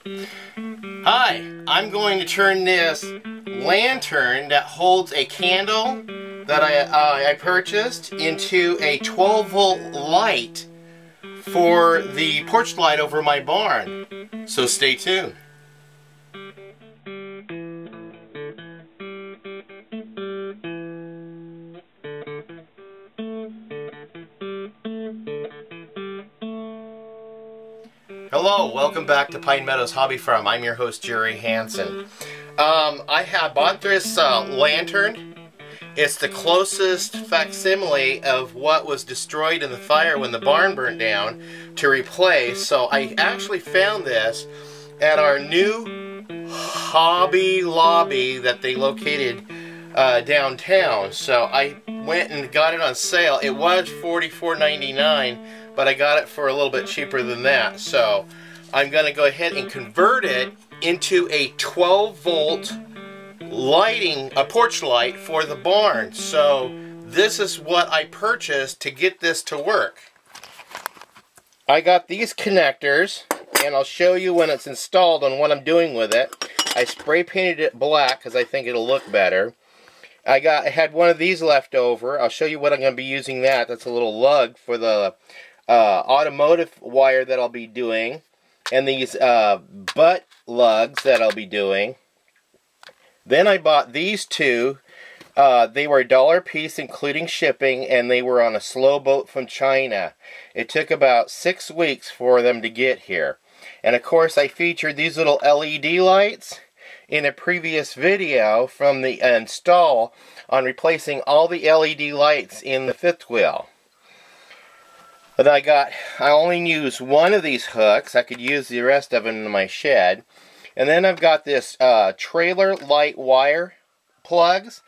Hi, I'm going to turn this lantern that holds a candle that I purchased into a 12-volt light for the porch light over my barn. So stay tuned. Hello, welcome back to Pine Meadows Hobby Farm. I'm your host, Jerry Hansen. I have bought this lantern. It's the closest facsimile of what was destroyed in the fire when the barn burnt down to replace. So I actually found this at our new Hobby Lobby that they located downtown. So I went and got it on sale. It was $44.99. but I got it for a little bit cheaper than that. So I'm going to go ahead and convert it into a 12-volt lighting, a porch light for the barn. So this is what I purchased to get this to work. I got these connectors, and I'll show you when it's installed and what I'm doing with it. I spray painted it black because I think it'll look better. I had one of these left over. I'll show you what I'm going to be using that. That's a little lug for the automotive wire that I'll be doing, and these butt lugs that I'll be doing. Then I bought these two. They were $1 a piece including shipping, and they were on a slow boat from China. It took about 6 weeks for them to get here. And of course I featured these little LED lights in a previous video from the install on replacing all the LED lights in the fifth wheel. But I only used one of these hooks. I could use the rest of them in my shed. And then I've got this trailer light wire plugs.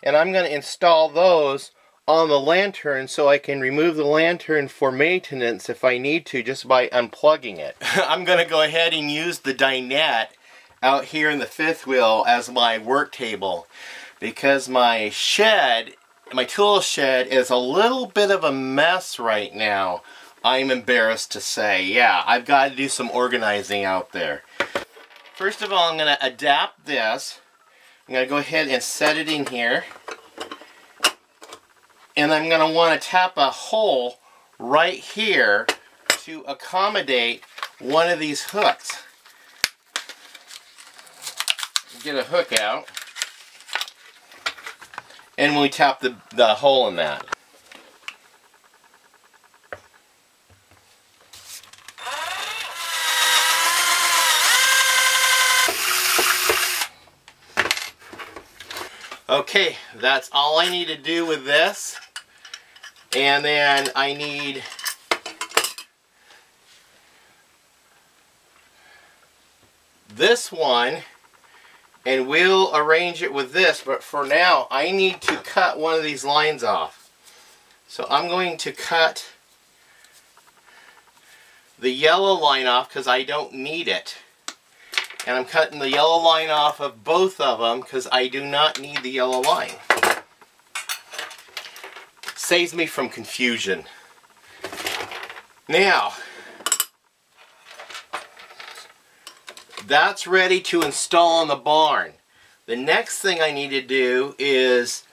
And I'm going to install those on the lantern so I can remove the lantern for maintenance if I need to, just by unplugging it. I'm going to go ahead and use the dinette out here in the fifth wheel as my work table, because my shed, my tool shed, is a little bit of a mess right now. I'm embarrassed to say. Yeah, I've got to do some organizing out there. First of all, I'm going to adapt this. I'm going to go ahead and set it in here. And I'm going to want to tap a hole right here to accommodate one of these hooks. Get a hook out. And we tap the hole in that. Okay, that's all I need to do with this. And then I need this one, and we'll arrange it with this, but for now I need to cut one of these lines off. So I'm going to cut the yellow line off because I don't need it. And I'm cutting the yellow line off of both of them because I do not need the yellow line. Saves me from confusion. Now, that's ready to install on the barn. The next thing I need to do is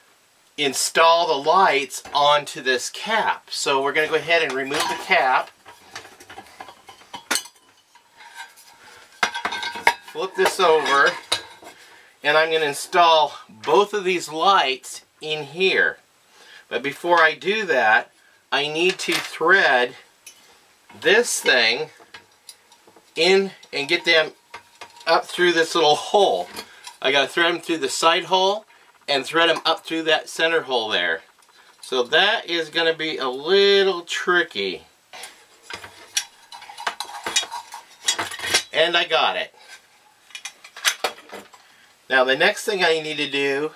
install the lights onto this cap. So we're going to go ahead and remove the cap. Flip this over, and I'm going to install both of these lights in here. But before I do that, I need to thread this thing in and get them up through this little hole. I got to thread them through the side hole and thread them up through that center hole there. So that is going to be a little tricky. And I got it. Now the next thing I need to do,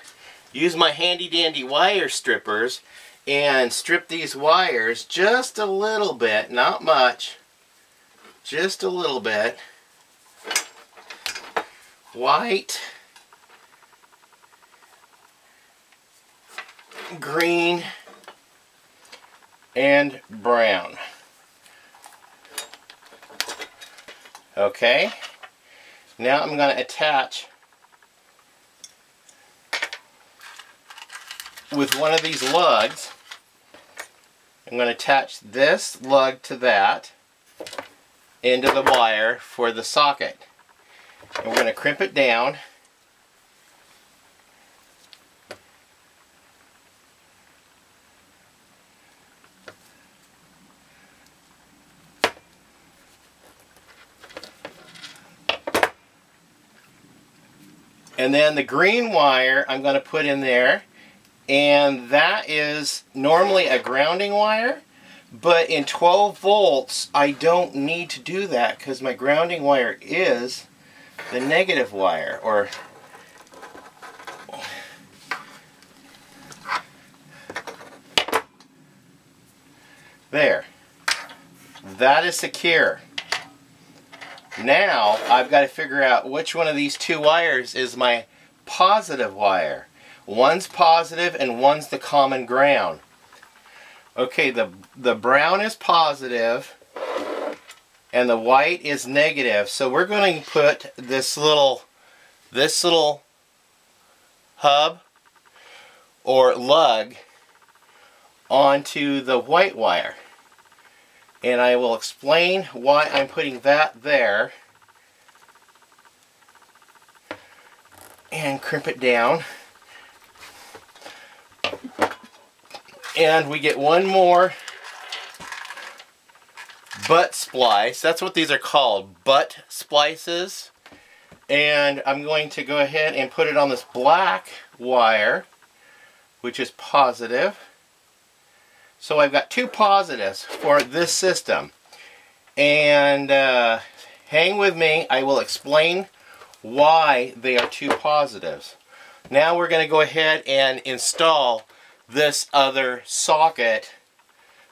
use my handy dandy wire strippers and strip these wires just a little bit, not much, just a little bit. White, green, and brown. Okay, Now I'm going to attach with one of these lugs. I'm going to attach this lug to that into the wire for the socket. And we're going to crimp it down. And then the green wire I'm going to put in there, and that is normally a grounding wire, but in 12 volts I don't need to do that because my grounding wire is the negative wire, or there. That is secure. Now I've got to figure out which one of these two wires is my positive wire. One's positive and one's the common ground. Okay, the brown is positive and the white is negative. So we're going to put this little hub or lug onto the white wire. And I will explain why I'm putting that there. And crimp it down. And we get one more butt splice. That's what these are called, butt splices. And I'm going to go ahead and put it on this black wire, which is positive. So I've got two positives for this system. And hang with me, I will explain why they are two positives. Now we're going to go ahead and install this other socket.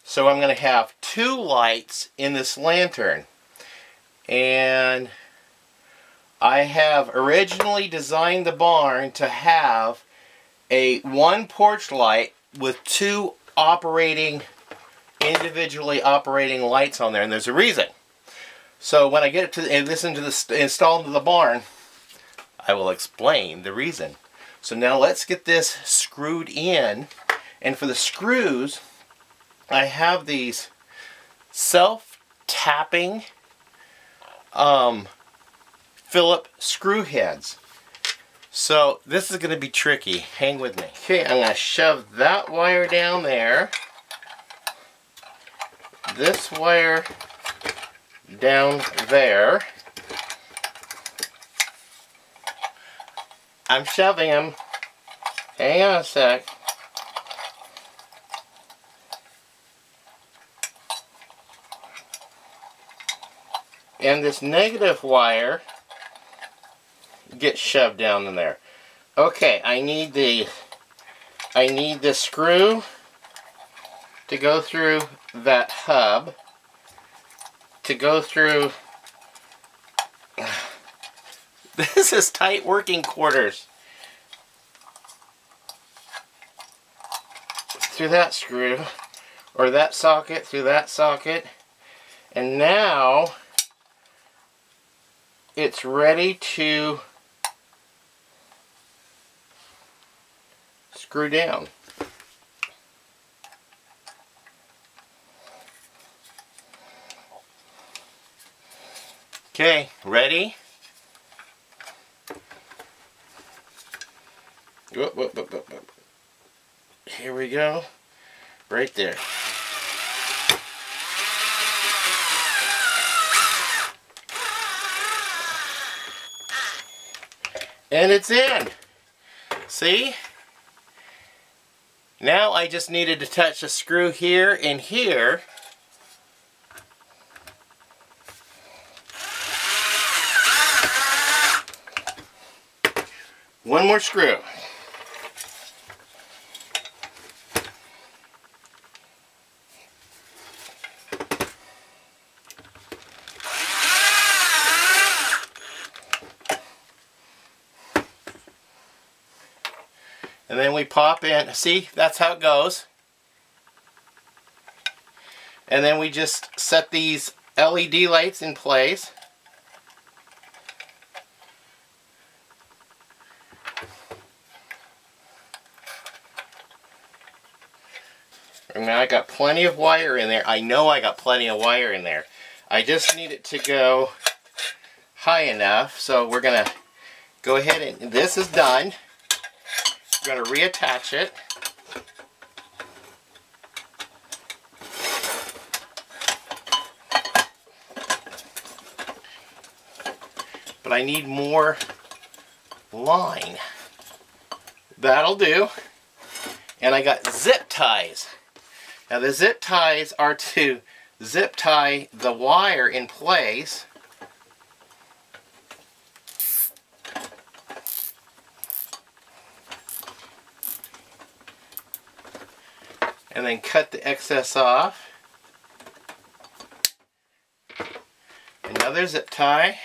So I'm going to have two lights in this lantern. And I have originally designed the barn to have one porch light with two individually operating lights on there, and there's a reason. So when I get this installed into the barn, I will explain the reason. So now let's get this screwed in, and for the screws, I have these self-tapping Phillips screw heads. So this is going to be tricky. Hang with me. Okay, I'm going to shove that wire down there. This wire down there. I'm shoving them. Hang on a sec. And this negative wire gets shoved down in there. Okay, I need the screw to go through that hub, to go through. This is tight working quarters. Through that screw, or that socket, through that socket, and now it's ready to screw down. Okay, ready? Whoop, whoop, whoop, whoop, whoop. Here we go. Right there. And it's in. See? Now I just needed to touch a screw here and here. One more screw. And then we pop in. See, that's how it goes. And then we just set these LED lights in place. I mean, I got plenty of wire in there. I know I got plenty of wire in there. I just need it to go high enough. So we're going to go ahead and, this is done. We're going to reattach it. But I need more line. That'll do. And I got zip ties. Now the zip ties are to zip tie the wire in place. And then cut the excess off. Another zip tie.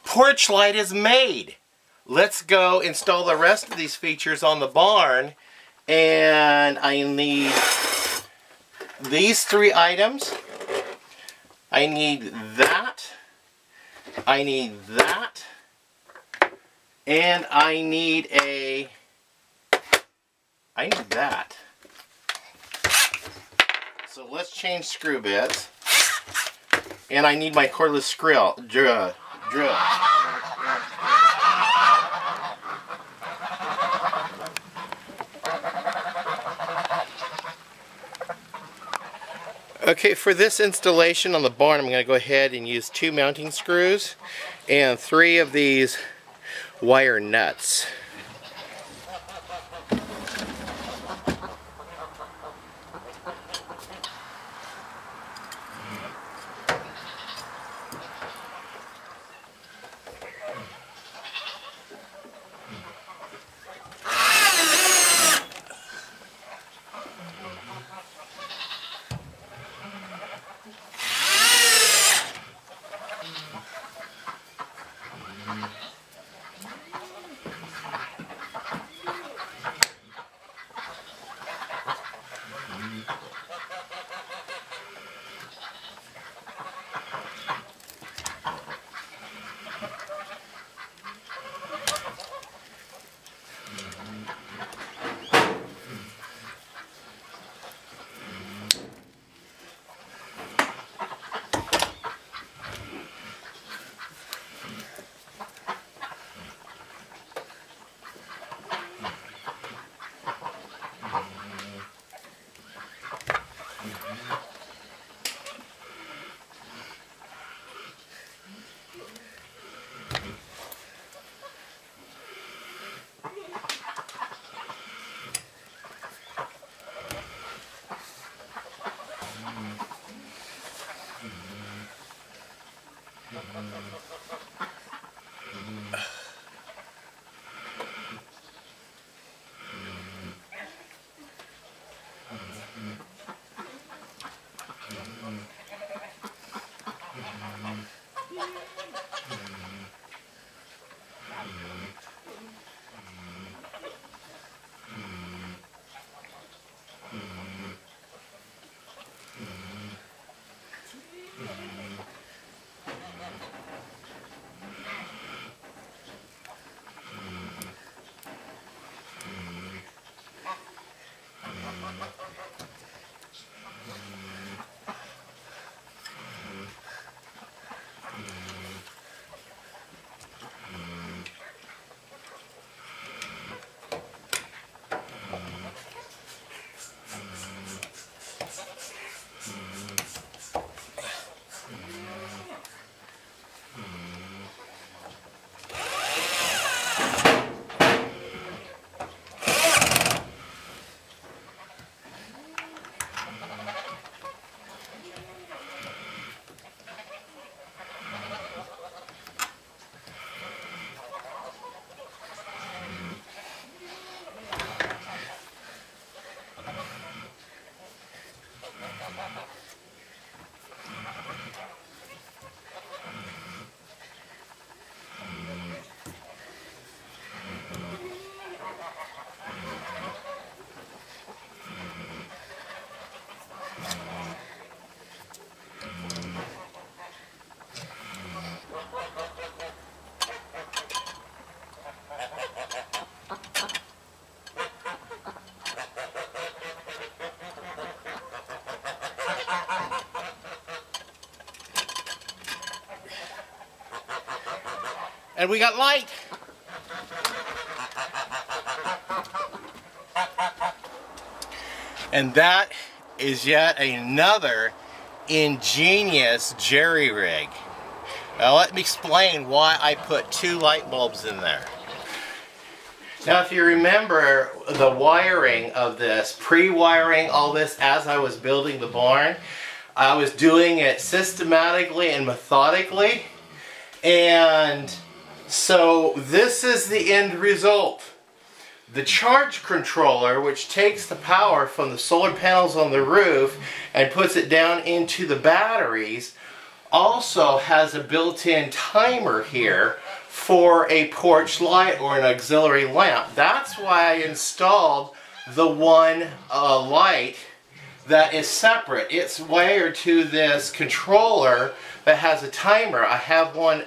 Porch Light is made. Let's go install the rest of these features on the barn. And I need these 3 items. I need that. I need that. And I need that. So let's change screw bits. And I need my cordless drill. Okay, for this installation on the barn, I'm going to go ahead and use 2 mounting screws and 3 of these wire nuts. And we got light. And that is yet another ingenious jerry rig. Now let me explain why I put 2 light bulbs in there. Now if you remember the wiring of this, pre-wiring all this as I was building the barn, I was doing it systematically and methodically, and so this is the end result. The charge controller, which takes the power from the solar panels on the roof and puts it down into the batteries, also has a built-in timer here for a porch light or an auxiliary lamp. That's why I installed the one light that is separate. It's wired to this controller that has a timer. I have one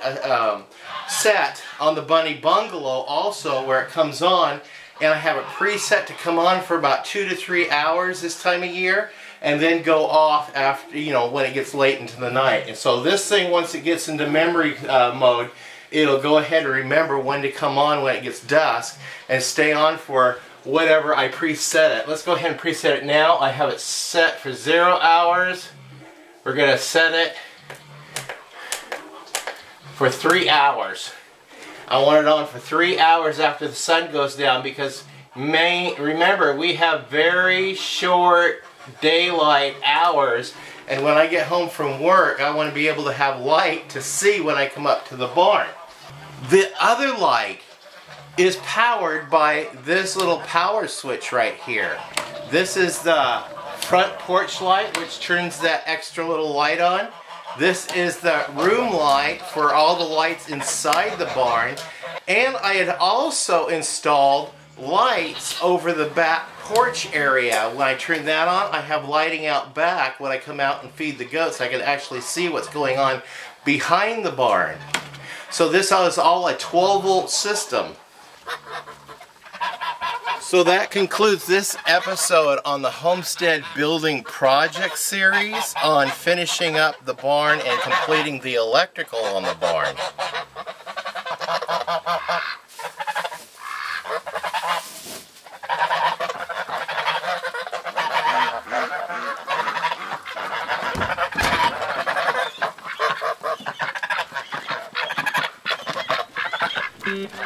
set on the Bunny Bungalow also where it comes on, and I have it preset to come on for about 2 to 3 hours this time of year and then go off after, you know, when it gets late into the night. And so this thing, once it gets into memory mode, it'll go ahead and remember when to come on when it gets dusk and stay on for whatever I preset it. Let's go ahead and preset it now. I have it set for 0 hours. We're going to set it for 3 hours. I want it on for 3 hours after the sun goes down because remember, we have very short daylight hours, and when I get home from work I want to be able to have light to see when I come up to the barn. The other light is powered by this little power switch right here. This is the front porch light, which turns that extra little light on. This is the room light for all the lights inside the barn. And I had also installed lights over the back porch area. When I turn that on, I have lighting out back when I come out and feed the goats. I can actually see what's going on behind the barn. So this is all a 12-volt system. So that concludes this episode on the Homestead Building Project series on finishing up the barn and completing the electrical on the barn.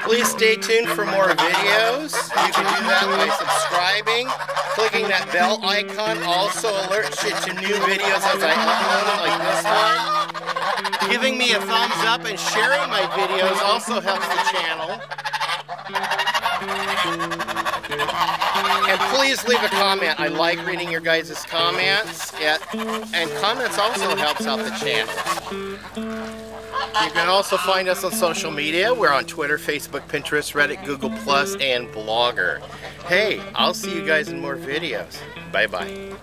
Please stay tuned for more videos. You can do that by subscribing. Clicking that bell icon also alerts you to new videos as I upload them, like this one. Giving me a thumbs up and sharing my videos also helps the channel. And please leave a comment. I like reading your guys' comments. And comments also helps out the channel. You can also find us on social media. We're on Twitter, Facebook, Pinterest, Reddit, Google+, and Blogger. Hey, I'll see you guys in more videos. Bye-bye.